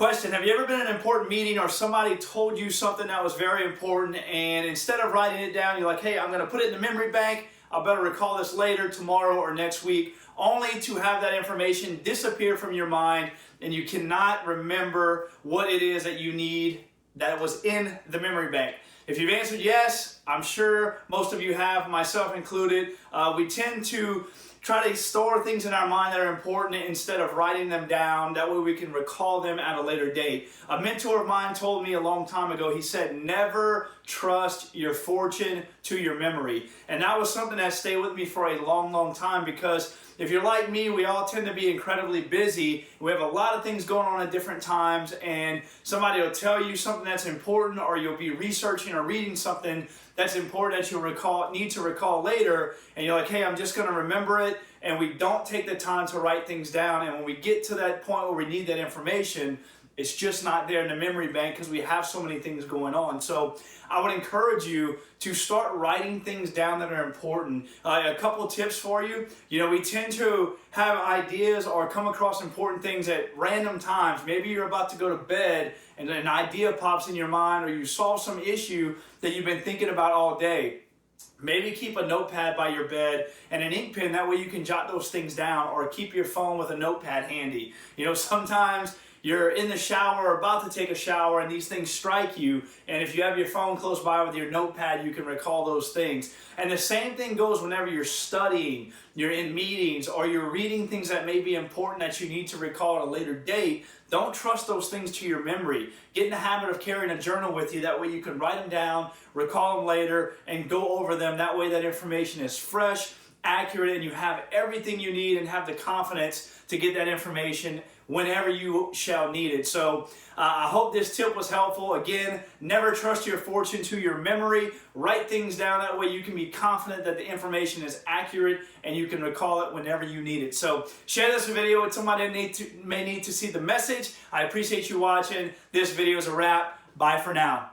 Question, have you ever been in an important meeting or somebody told you something that was very important and instead of writing it down, you're like, hey, I'm going to put it in the memory bank. I'll better recall this later, tomorrow or next week, only to have that information disappear from your mind and you cannot remember what it is that you need that was in the memory bank. If you've answered yes, I'm sure most of you have, myself included. We tend to try to store things in our mind that are important instead of writing them down. That way we can recall them at a later date. A mentor of mine told me a long time ago, he said, never trust your fortune to your memory. And that was something that stayed with me for a long, long time, because if you're like me, we all tend to be incredibly busy. We have a lot of things going on at different times, and somebody will tell you something that's important, or you'll be researching or reading something that's important that you'll need to recall later, and you're like, hey, I'm just going to remember it, and we don't take the time to write things down, and when we get to that point where we need that information, it's just not there in the memory bank because we have so many things going on. So I would encourage you to start writing things down that are important. A couple of tips for you. We tend to have ideas or come across important things at random times. Maybe you're about to go to bed and an idea pops in your mind, or you solve some issue that you've been thinking about all day. Maybe keep a notepad by your bed and an ink pen. That way you can jot those things down, or keep your phone with a notepad handy. Sometimes you're in the shower or about to take a shower and these things strike you, and if you have your phone close by with your notepad, you can recall those things. And the same thing goes whenever you're studying, you're in meetings, or you're reading things that may be important that you need to recall at a later date. Don't trust those things to your memory. Get in the habit of carrying a journal with you. That way you can write them down, recall them later, and go over them. That way that information is fresh, accurate, and you have everything you need and have the confidence to get that information whenever you shall need it. So I hope this tip was helpful. Again, never trust your fortune to your memory. Write things down. That way you can be confident that the information is accurate and you can recall it whenever you need it. So share this video with somebody that may need to see the message. I appreciate you watching. This video is a wrap. Bye for now.